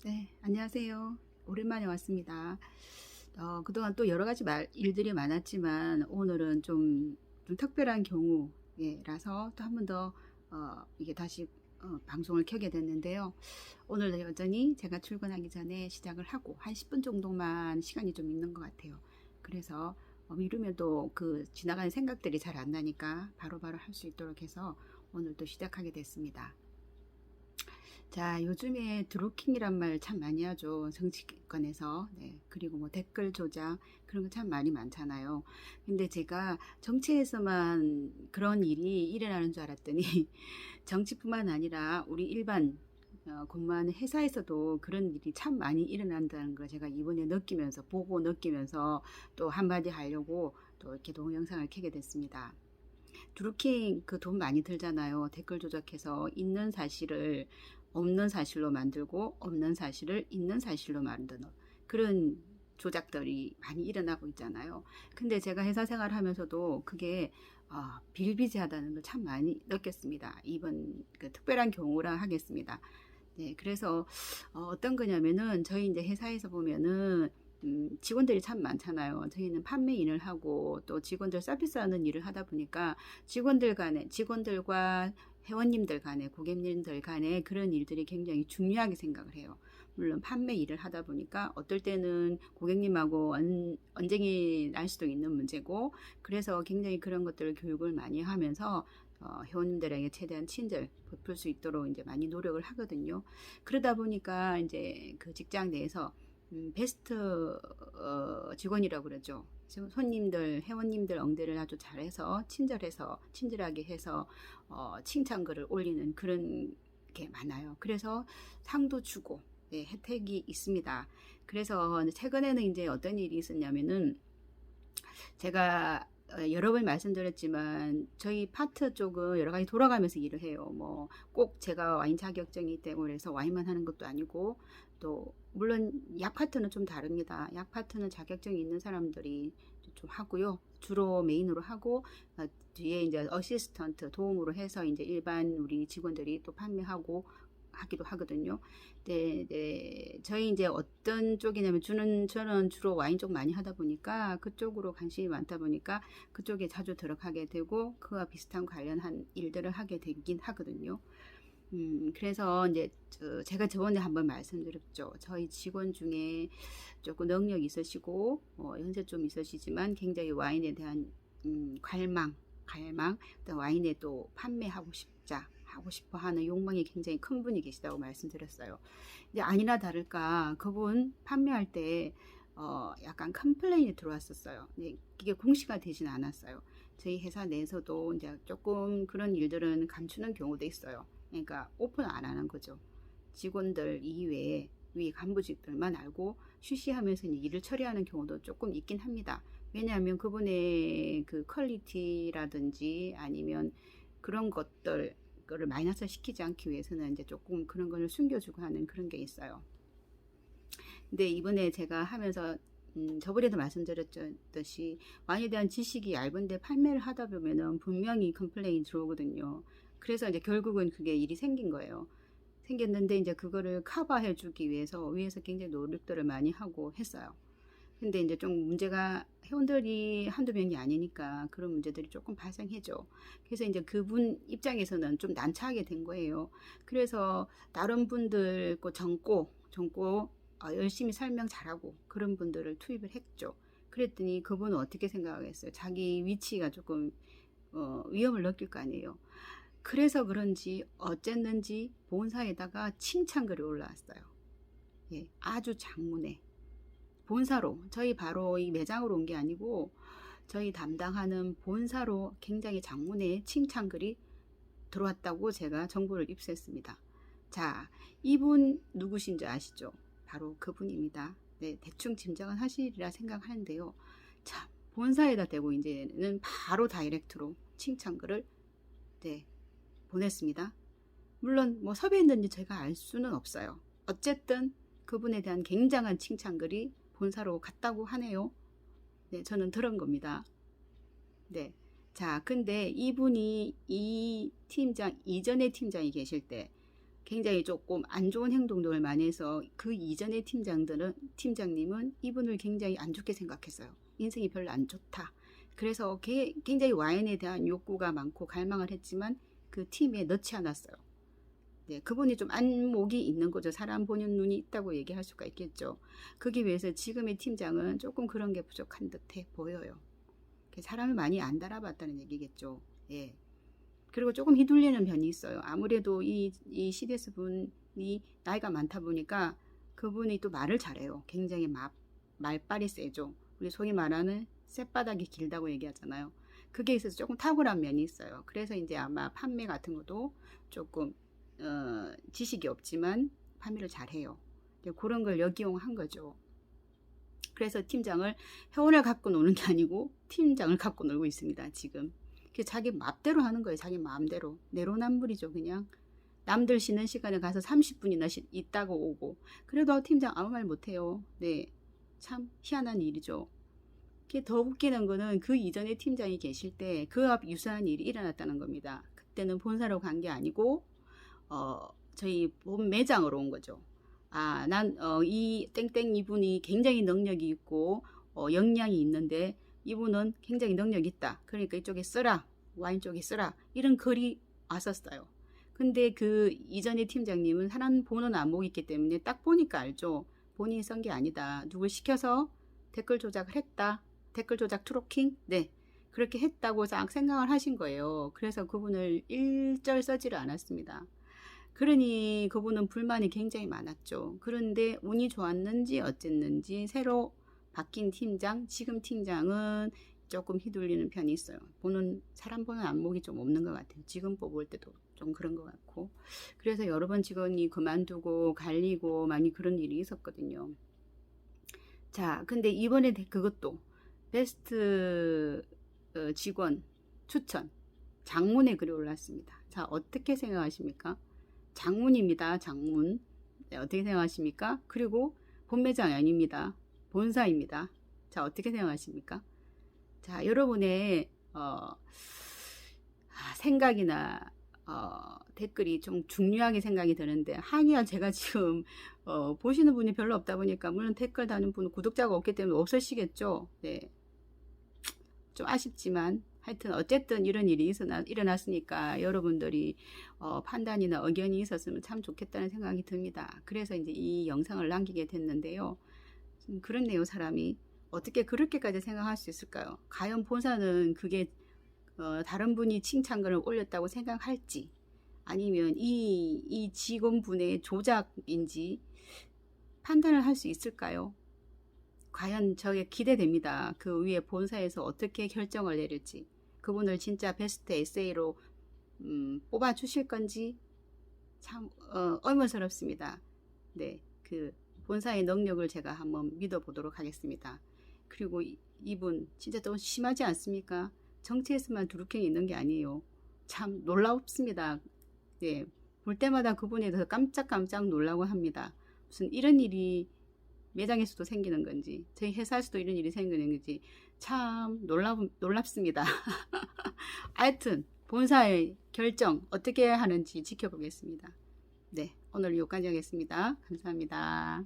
네, 안녕하세요. 오랜만에 왔습니다. 그동안 또 여러 가지 일들이 많았지만 오늘은 좀 특별한 경우라서 또 한 번 더 이게 다시 방송을 켜게 됐는데요. 오늘 여전히 제가 출근하기 전에 시작을 하고 한 10분 정도만 시간이 좀 있는 것 같아요. 그래서 미루면 또 그 지나가는 생각들이 잘 안 나니까 바로바로 할 수 있도록 해서 오늘 또 시작하게 됐습니다. 자, 요즘에 드루킹이란 말 참 많이 하죠. 정치권에서. 네. 그리고 뭐 댓글 조작 그런 거 참 많이 많잖아요. 근데 제가 정치에서만 그런 일이 일어나는 줄 알았더니 정치뿐만 아니라 우리 일반 근무하는 회사에서도 그런 일이 참 많이 일어난다는 걸 제가 이번에 느끼면서 보고 느끼면서 또 한마디 하려고 또 이렇게 동영상을 켜게 됐습니다. 드루킹 그 돈 많이 들잖아요. 댓글 조작해서 있는 사실을 없는 사실로 만들고 없는 사실을 있는 사실로 만드는 그런 조작들이 많이 일어나고 있잖아요. 근데 제가 회사 생활하면서도 그게 비일비재하다는 걸 참 많이 느꼈습니다. 이번 그 특별한 경우라 하겠습니다. 네, 그래서 어떤 거냐면은 저희 이제 회사에서 보면은 직원들이 참 많잖아요. 저희는 판매 일을 하고 또 직원들 서비스하는 일을 하다 보니까 직원들과 회원님들 간에 고객님들 간에 그런 일들이 굉장히 중요하게 생각을 해요. 물론 판매 일을 하다 보니까 어떨 때는 고객님하고 언쟁이 날 수도 있는 문제고 그래서 굉장히 그런 것들을 교육을 많이 하면서 회원님들에게 최대한 친절 베풀 수 있도록 이제 많이 노력을 하거든요. 그러다 보니까 이제 그 직장 내에서 베스트 직원이라고 그러죠. 손님들, 회원님들 응대를 아주 잘해서 친절하게 해서 칭찬글을 올리는 그런 게 많아요. 그래서 상도 주고 네, 혜택이 있습니다. 그래서 최근에는 이제 어떤 일이 있었냐면은 제가 여러 번 말씀드렸지만 저희 파트 쪽은 여러 가지 돌아가면서 일을 해요. 뭐 꼭 제가 와인 자격증이 있다고 해서 와인만 하는 것도 아니고 또 물론 약 파트는 좀 다릅니다. 약 파트는 자격증이 있는 사람들이 좀 하고요. 주로 메인으로 하고 뒤에 이제 어시스턴트 도움으로 해서 이제 일반 우리 직원들이 또 판매하고 하기도 하거든요. 네, 네. 저희 이제 어떤 쪽이냐면 저는 주로 와인 쪽 많이 하다 보니까 그쪽으로 관심이 많다 보니까 그쪽에 자주 들어가게 되고 그와 비슷한 관련한 일들을 하게 되긴 하거든요. 그래서 이제 제가 저번에 한번 말씀드렸죠. 저희 직원 중에 조금 능력 있으시고 연세 좀 있으시지만 굉장히 와인에 대한 갈망, 또 와인에 또 판매하고 싶자 하고 싶어 하는 욕망이 굉장히 큰 분이 계시다고 말씀드렸어요. 이제 아니나 다를까 그분 판매할 때 약간 컴플레인이 들어왔었어요. 네, 이게 공시가 되진 않았어요. 저희 회사 내에서도 이제 조금 그런 일들은 감추는 경우도 있어요. 그러니까 오픈 안 하는 거죠. 직원들 이외에 위 간부직들만 알고 쉬쉬하면서 일을 처리하는 경우도 조금 있긴 합니다. 왜냐하면 그분의 그 퀄리티라든지 아니면 그런 것들 거를 마이너스 시키지 않기 위해서는 이제 조금 그런 걸 숨겨주고 하는 그런 게 있어요. 근데 이번에 제가 하면서 저번에도 말씀드렸듯이 와인에 대한 지식이 얇은데 판매를 하다 보면은 분명히 컴플레인 들어오거든요. 그래서 이제 결국은 그게 일이 생긴 거예요. 생겼는데 이제 그거를 커버해 주기 위해서 위에서 굉장히 노력들을 많이 하고 했어요. 근데 이제 좀 문제가 회원들이 한두 명이 아니니까 그런 문제들이 조금 발생해죠. 그래서 이제 그분 입장에서는 좀 난처하게 된 거예요. 그래서 다른 분들 젊고 열심히 설명 잘하고 그런 분들을 투입을 했죠. 그랬더니 그분은 어떻게 생각하겠어요? 자기 위치가 조금 위험을 느낄 거 아니에요. 그래서 그런지 어쨌는지 본사에다가 칭찬글이 올라왔어요. 예, 아주 장문에. 본사로 저희 바로 이 매장으로 온 게 아니고 저희 담당하는 본사로 굉장히 장문의 칭찬글이 들어왔다고 제가 정보를 입수했습니다. 자, 이분 누구신지 아시죠? 바로 그분입니다. 네, 대충 짐작은 하시리라 생각하는데요. 자, 본사에다 대고 이제는 바로 다이렉트로 칭찬글을 네, 보냈습니다. 물론 뭐 섭외했는지 제가 알 수는 없어요. 어쨌든 그분에 대한 굉장한 칭찬글이 본사로 갔다고 하네요. 네, 저는 들은 겁니다. 네. 자, 근데 이분이 이 팀장, 이전의 팀장이 계실 때, 굉장히 조금 안 좋은 행동들을 많이 해서 그 이전의 팀장님은 이분을 굉장히 안 좋게 생각했어요. 인생이 별로 안 좋다. 그래서 굉장히 와인에 대한 욕구가 많고 갈망을 했지만 그 팀에 넣지 않았어요. 네, 그분이 좀 안목이 있는 거죠. 사람 보는 눈이 있다고 얘기할 수가 있겠죠. 거기 비해서 지금의 팀장은 조금 그런 게 부족한 듯해 보여요. 사람을 많이 안 달아봤다는 얘기겠죠. 예. 그리고 조금 휘둘리는 편이 있어요. 아무래도 이 CDS 분이 나이가 많다 보니까 그분이 또 말을 잘해요. 굉장히 말빨이 세죠. 우리 소위 말하는 쌔바닥이 길다고 얘기하잖아요. 그게 있어서 조금 탁월한 면이 있어요. 그래서 이제 아마 판매 같은 것도 조금 지식이 없지만 판매를 잘해요. 그런 걸 역이용한 거죠. 그래서 팀장을 회원을 갖고 노는 게 아니고 팀장을 갖고 놀고 있습니다. 지금 자기 맘대로 하는 거예요. 자기 마음대로. 내로남불이죠. 그냥 남들 쉬는 시간에 가서 30분이나 있다고 오고. 그래도 팀장 아무 말 못해요. 네, 참 희한한 일이죠. 더 웃기는 거는 그 이전에 팀장이 계실 때 그와 유사한 일이 일어났다는 겁니다. 그때는 본사로 간 게 아니고 저희 본 매장으로 온 거죠. 이 땡땡 이분이 굉장히 능력이 있고 역량이 있는데 이분은 굉장히 능력이 있다. 그러니까 이쪽에 쓰라. 와인 쪽에 쓰라. 이런 글이 왔었어요. 근데 그 이전의 팀장님은 사람 보는 안목이 있기 때문에 딱 보니까 알죠. 본인이 쓴 게 아니다. 누굴 시켜서 댓글 조작을 했다. 댓글 조작 트로킹? 네. 그렇게 했다고 딱 생각을 하신 거예요. 그래서 그분을 일절 써지를 않았습니다. 그러니 그분은 불만이 굉장히 많았죠. 그런데 운이 좋았는지 어쨌는지 새로 바뀐 팀장, 지금 팀장은 조금 휘둘리는 편이 있어요. 사람 보는 안목이 좀 없는 것 같아요. 지금 뽑을 때도 좀 그런 것 같고. 그래서 여러 번 직원이 그만두고 갈리고 많이 그런 일이 있었거든요. 자, 근데 이번에 그것도 베스트 직원 추천 장문에 글이 올랐습니다. 자, 어떻게 생각하십니까? 장문입니다. 장문. 네, 어떻게 생각하십니까? 그리고 본매장이 아닙니다. 본사입니다. 자, 어떻게 생각하십니까? 자, 여러분의 생각이나 댓글이 좀 중요하게 생각이 드는데 하기야 제가 지금 보시는 분이 별로 없다 보니까 물론 댓글 다는 분 구독자가 없기 때문에 없으시겠죠. 네, 좀 아쉽지만 하여튼 어쨌든 이런 일이 일어났으니까 여러분들이 판단이나 의견이 있었으면 참 좋겠다는 생각이 듭니다. 그래서 이제 이 영상을 남기게 됐는데요. 그렇네요. 사람이 어떻게 그렇게까지 생각할 수 있을까요? 과연 본사는 그게 다른 분이 칭찬글을 올렸다고 생각할지 아니면 이 직원분의 조작인지 판단을 할 수 있을까요? 과연 저게 기대됩니다. 그 위에 본사에서 어떻게 결정을 내릴지 그분을 진짜 베스트 에세이로 뽑아 주실 건지 참 의문스럽습니다. 네, 그 본사의 능력을 제가 한번 믿어보도록 하겠습니다. 그리고 이분 진짜 또 심하지 않습니까? 정치에서만 두루킹이 있는 게 아니에요. 참 놀랍습니다. 네, 볼 때마다 그분에 대해서 깜짝깜짝 놀라고 합니다. 무슨 이런 일이 매장에서도 생기는 건지 저희 회사에서도 이런 일이 생기는 건지 참 놀랍습니다. 하여튼 본사의 결정 어떻게 하는지 지켜보겠습니다. 네, 오늘 여기까지 하겠습니다. 감사합니다.